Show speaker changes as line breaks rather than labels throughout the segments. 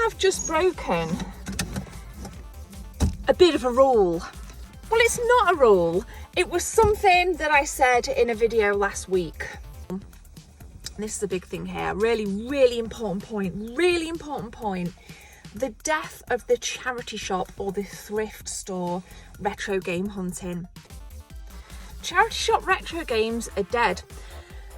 have just broken a bit of a rule. Well, it's not a rule. It was something that I said in a video last week. And this is a big thing here. Really important point. Really important point. The death of the charity shop or the thrift store retro game hunting. Charity shop retro games are dead.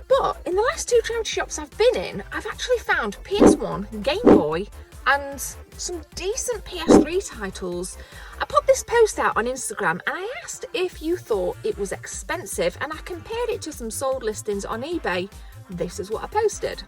But in the last 2 charity shops I've been in, I've actually found PS1, Game Boy, and some decent PS3 titles. I put this post out on Instagram and I asked if you thought it was expensive, and I compared it to some sold listings on eBay. This is what I posted.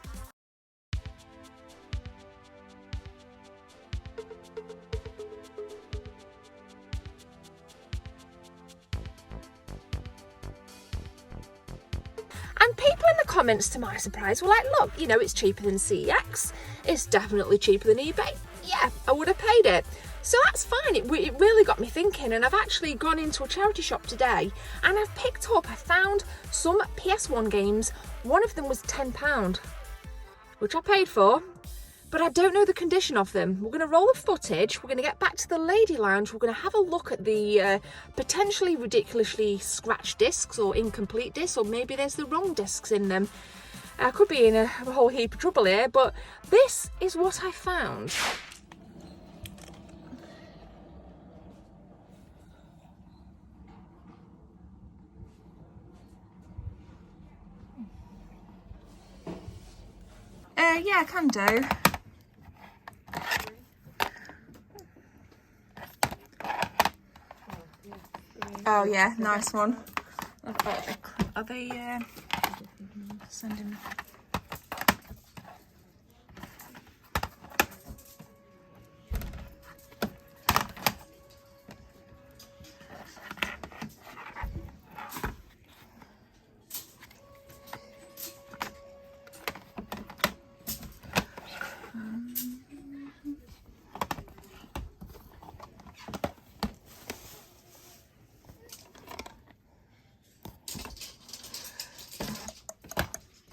And people in the comments, to my surprise, were like, look, you know, it's cheaper than CEX. It's definitely cheaper than eBay. Yeah, I would have paid it. So that's fine. It really got me thinking. And I've actually gone into a charity shop today and I've picked up, I found some PS1 games. One of them was £10, which I paid for, but I don't know the condition of them. We're going to roll the footage. We're going to get back to the lady lounge. We're going to have a look at the potentially ridiculously scratched discs or incomplete discs, or maybe there's the wrong discs in them. I could be in a whole heap of trouble here, but this is what I found. Yeah, I can do. Oh yeah, nice one. Are they sending?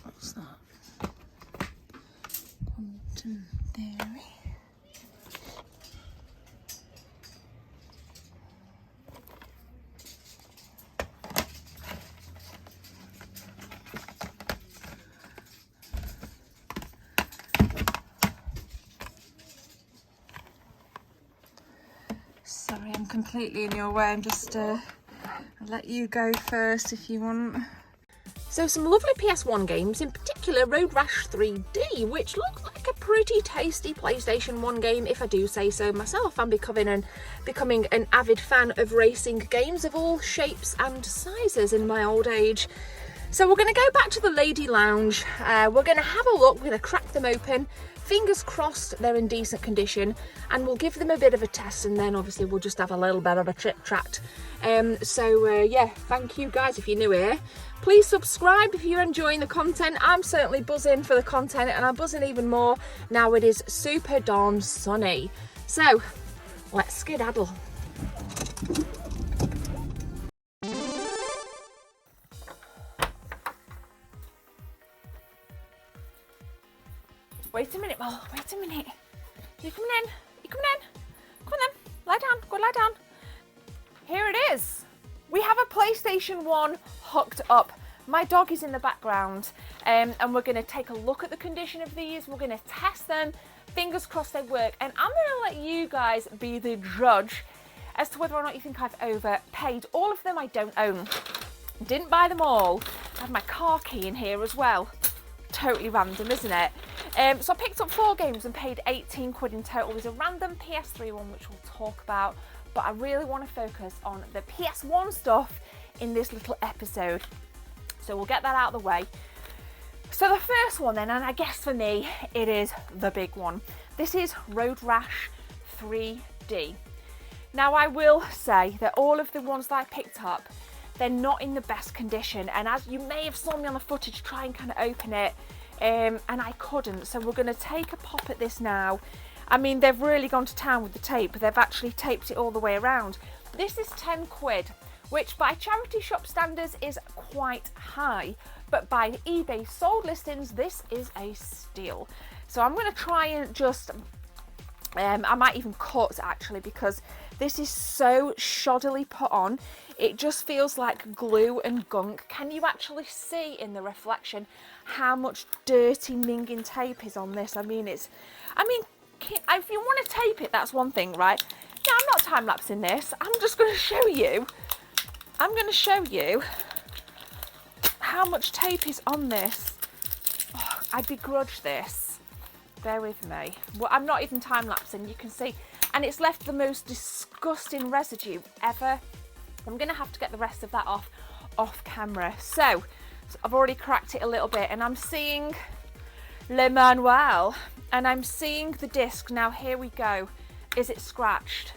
What's that? Quantum theory. Sorry, I'm completely in your way. I'm just I'll let you go first if you want. So some lovely PS1 games, in particular Road Rash 3D, which looks like a pretty tasty PlayStation 1 game, if I do say so myself. I'm becoming an avid fan of racing games of all shapes and sizes in my old age. So we're going to go back to the lady lounge. We're going to have a look. We're going to crack them open. Fingers crossed they're in decent condition, and we'll give them a bit of a test, and then obviously we'll just have a little bit of a chit chat. Yeah, thank you guys if you're new here. Please subscribe if you're enjoying the content. I'm certainly buzzing for the content, and I'm buzzing even more now it is super darn sunny. So let's skedaddle. Wait a minute, Mel, wait a minute. You coming in? You coming in? Come on then, lie down, go lie down. Here it is. We have a PlayStation 1 hooked up. My dog is in the background, and we're going to take a look at the condition of these. We're going to test them. Fingers crossed they work. And I'm going to let you guys be the judge as to whether or not you think I've overpaid. All of them I don't own. Didn't buy them all. I have my car key in here as well. Totally random, isn't it? So I picked up 4 games and paid 18 quid in total. There's a random PS3 one which we'll talk about, but I really want to focus on the PS1 stuff in this little episode. So we'll get that out of the way. So the first one then, and I guess for me, it is the big one. This is Road Rash 3D. Now I will say that all of the ones that I picked up, they're not in the best condition, and as you may have saw me on the footage try and kind of open it, and I couldn't. So we're going to take a pop at this now. I mean, they've really gone to town with the tape. They've actually taped it all the way around. This is 10 quid, which by charity shop standards is quite high, but by eBay sold listings, this is a steal. So I'm going to try and just I might even cut actually, because this is so shoddily put on. It just feels like glue and gunk. Can you actually see in the reflection how much dirty minging tape is on this? I mean, if you want to tape it, that's one thing, right? Now, I'm not time-lapsing this. I'm just going to show you. I'm going to show you how much tape is on this. Oh, I begrudge this. Bear with me. Well, I'm not even time-lapsing, you can see. And it's left the most disgusting residue ever. I'm going to have to get the rest of that off camera. So I've already cracked it a little bit, and I'm seeing Le Manuel, and I'm seeing the disc. Now, here we go. Is it scratched?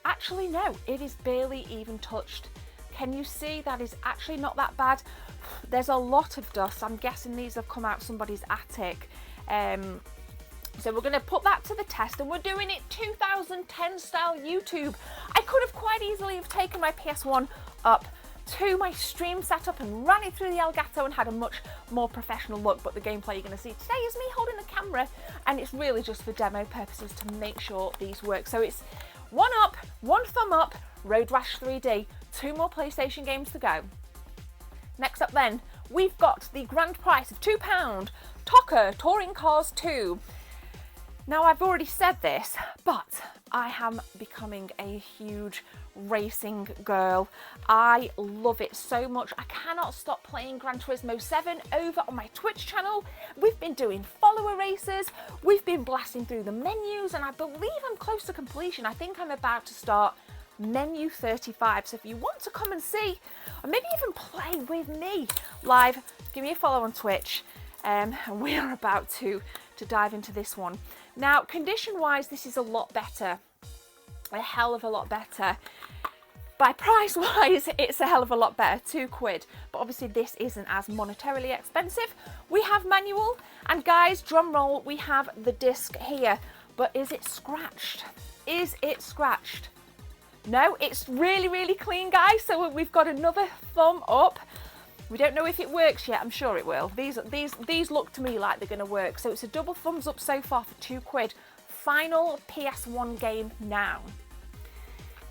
Actually, no, it is barely even touched. Can you see that is actually not that bad? There's a lot of dust. I'm guessing these have come out somebody's attic. So we're going to put that to the test, and we're doing it 2010 style YouTube. I could have quite easily have taken my PS1 up to my stream setup and ran it through the Elgato and had a much more professional look, but the gameplay you're going to see today is me holding the camera, and it's really just for demo purposes to make sure these work. So it's 1 up, 1 thumb up, Road Rash 3D, 2 more PlayStation games to go. Next up then, we've got the grand price of £2, Toca Touring Cars 2. Now, I've already said this, but I am becoming a huge racing girl. I love it so much. I cannot stop playing Gran Turismo 7 over on my Twitch channel. We've been doing follower races, we've been blasting through the menus, and I believe I'm close to completion. I think I'm about to start menu 35. So if you want to come and see, or maybe even play with me live, give me a follow on Twitch. And we are about to dive into this one. Now, condition wise, this is a lot better, a hell of a lot better. By price wise, it's a hell of a lot better, £2. But obviously this isn't as monetarily expensive. We have manual, and guys, drum roll, we have the disc here. But is it scratched? Is it scratched? No, it's really, really clean, guys. So we've got another thumb up. We don't know if it works yet. I'm sure it will. These look to me like they're going to work. So it's a double thumbs up so far for £2. Final PS1 game now.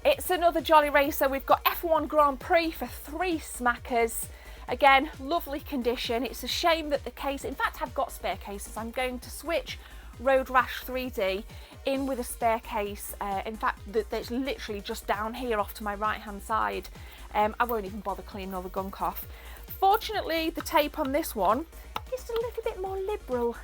It's another jolly racer. We've got F1 Grand Prix for 3 smackers. Again, lovely condition. It's a shame that the case, in fact, I've got spare cases. I'm going to switch Road Rash 3D in with a spare case. In fact, that's literally just down here off to my right hand side. I won't even bother cleaning all the gunk off. Fortunately, the tape on this one is a little bit more liberal.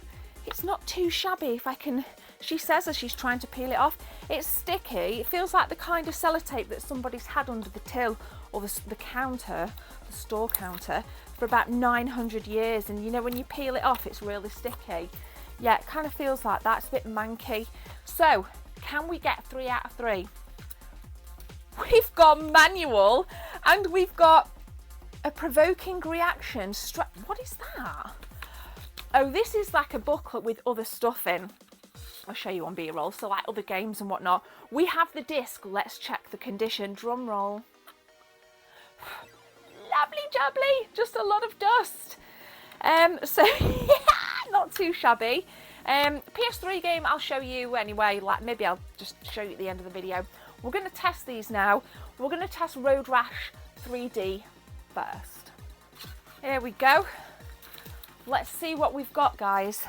It's not too shabby. If I can, she says as she's trying to peel it off, it's sticky. It feels like the kind of sellotape that somebody's had under the till or the counter, the store counter, for about 900 years. And you know, when you peel it off, it's really sticky. Yeah, it kind of feels like that. It's a bit manky. So, can we get 3 out of 3? We've got manual, and we've got a provoking reaction. What is that? Oh, this is like a booklet with other stuff in. I'll show you on B-roll, so like other games and whatnot. We have the disc. Let's check the condition. Drum roll. Lovely jubbly, just a lot of dust. So yeah, not too shabby. PS3 game I'll show you anyway, like maybe I'll just show you at the end of the video. We're going to test these now. We're going to test Road Rash 3D first. Here we go. Let's see what we've got, guys.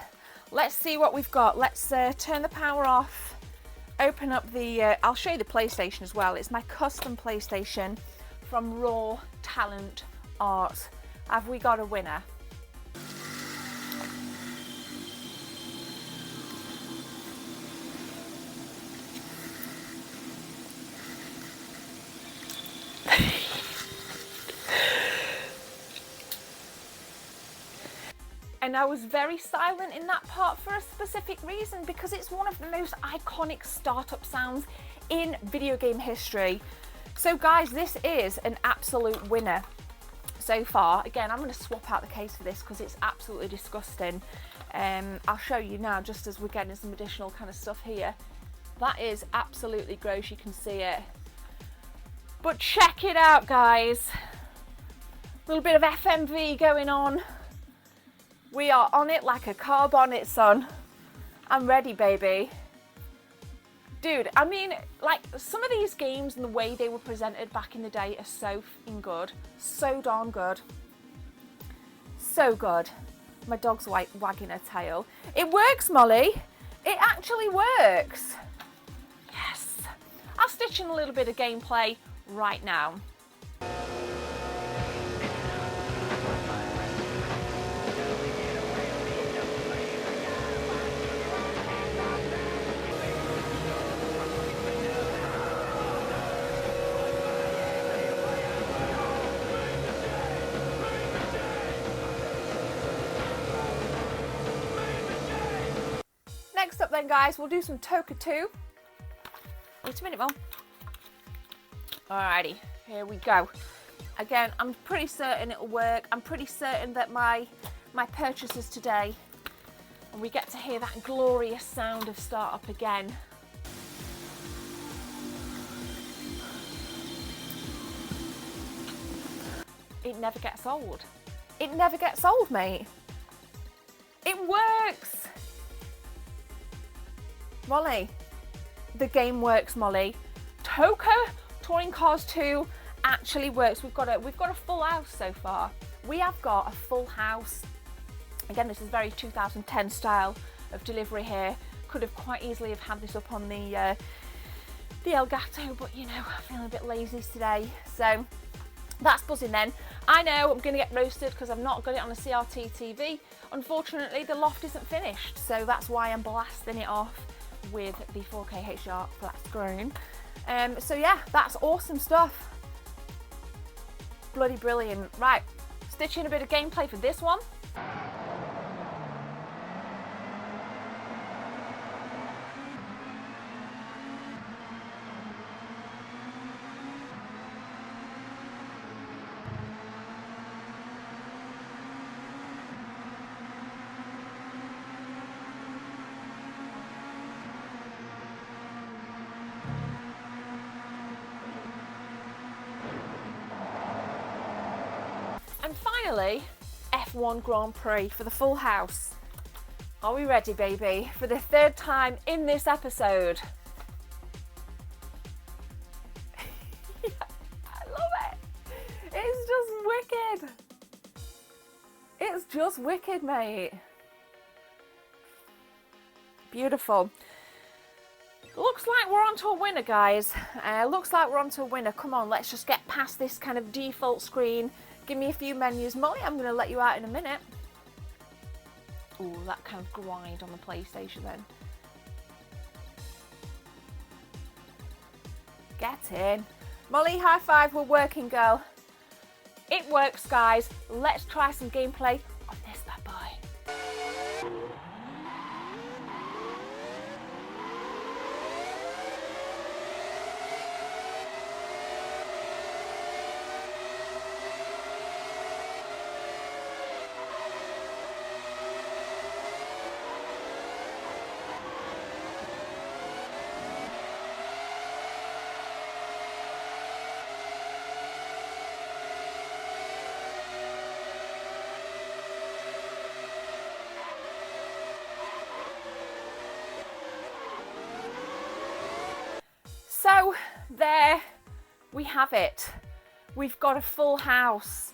Let's see what we've got. Let's turn the power off, open up the, I'll show you the PlayStation as well. It's my custom PlayStation from Raw Talent Art. Have we got a winner? And I was very silent in that part for a specific reason, because it's one of the most iconic startup sounds in video game history. So guys, this is an absolute winner so far. Again, I'm going to swap out the case for this because it's absolutely disgusting. I'll show you now, just as we're getting some additional kind of stuff here. That is absolutely gross, you can see it. But check it out, guys. A little bit of FMV going on. We are on it like a car bonnet, son. I'm ready, baby. Dude, I mean, like, some of these games and the way they were presented back in the day are so f***ing good. So darn good. So good. My dog's wagging her tail. It works, Molly. It actually works. Yes. I'll stitch in a little bit of gameplay right now. Next up then, guys, we'll do some Toca 2. Wait a minute, Mum. Alrighty, here we go. Again, I'm pretty certain it'll work. I'm pretty certain that my purchases today, and we get to hear that glorious sound of start up again. It never gets old. It never gets old, mate. It works. Molly, the game works, Molly. Toca Touring Cars 2 actually works. We've got a full house so far. We have got a full house. Again, this is very 2010 style of delivery here. Could have quite easily have had this up on the Elgato, but you know, I'm feeling a bit lazy today. So that's buzzing then. I know I'm going to get roasted because I've not got it on a CRT TV. Unfortunately, the loft isn't finished, so that's why I'm blasting it off with the 4K HDR flat screen. So yeah, that's awesome stuff. Bloody brilliant. Right, stitch in a bit of gameplay for this one. And finally, F1 Grand Prix for the full house. Are we ready, baby? For the third time in this episode. I love it. It's just wicked. It's just wicked, mate. Beautiful. Looks like we're on to a winner, guys. Looks like we're on to a winner. Come on, let's just get past this kind of default screen. Give me a few menus. Molly, I'm going to let you out in a minute. Ooh, that kind of grind on the PlayStation then. Get in. Molly, high five, we're working, girl. It works, guys. Let's try some gameplay on this bad boy. So there we have it. We've got a full house.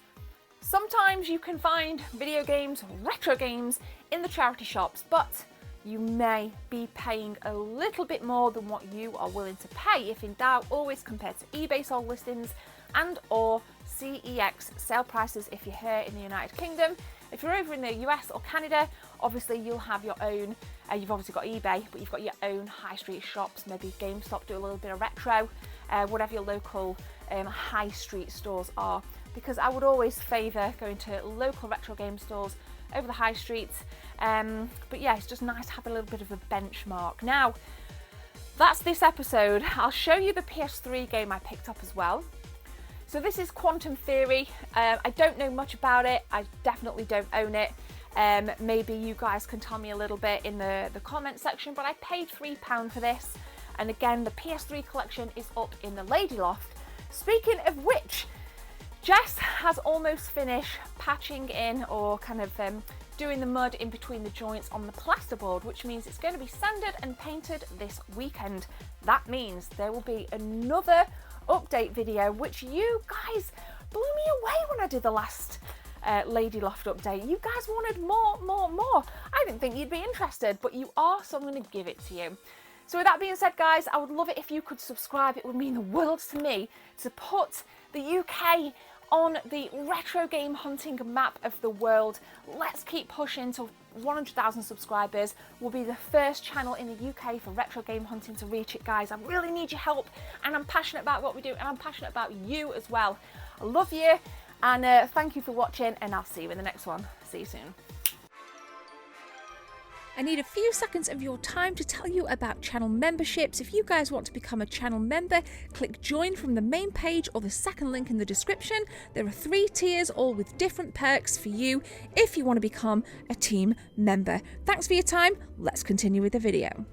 Sometimes you can find video games, retro games in the charity shops, but you may be paying a little bit more than what you are willing to pay. If in doubt, always compare to eBay sold listings and or CEX sale prices if you're here in the United Kingdom. If you're over in the US or Canada, obviously you'll have your own, you've obviously got eBay, but you've got your own high street shops, maybe GameStop do a little bit of retro, whatever your local high street stores are. Because I would always favour going to local retro game stores over the high streets. But yeah, it's just nice to have a little bit of a benchmark. Now, that's this episode. I'll show you the PS3 game I picked up as well. So this is Quantum Theory. I don't know much about it. I definitely don't own it. Maybe you guys can tell me a little bit in the comment section, but I paid £3 for this. And again, the PS3 collection is up in the Lady Loft. Speaking of which, Jess has almost finished patching in or kind of doing the mud in between the joints on the plasterboard, which means it's going to be sanded and painted this weekend. That means there will be another update video, which you guys blew me away when I did the last Lady Loft update. You guys wanted more. I didn't think you'd be interested, but you are, so I'm going to give it to you. So with that being said, guys, I would love it if you could subscribe. It would mean the world to me to put the UK on the retro game hunting map of the world. Let's keep pushing to 100,000 subscribers. We'll be the first channel in the UK for retro game hunting to reach it, guys. I really need your help, and I'm passionate about what we do, and I'm passionate about you as well. I love you, and thank you for watching, and I'll see you in the next one. See you soon. I need a few seconds of your time to tell you about channel memberships. If you guys want to become a channel member, click join from the main page or the second link in the description. There are 3 tiers, all with different perks for you if you want to become a team member. Thanks for your time. Let's continue with the video.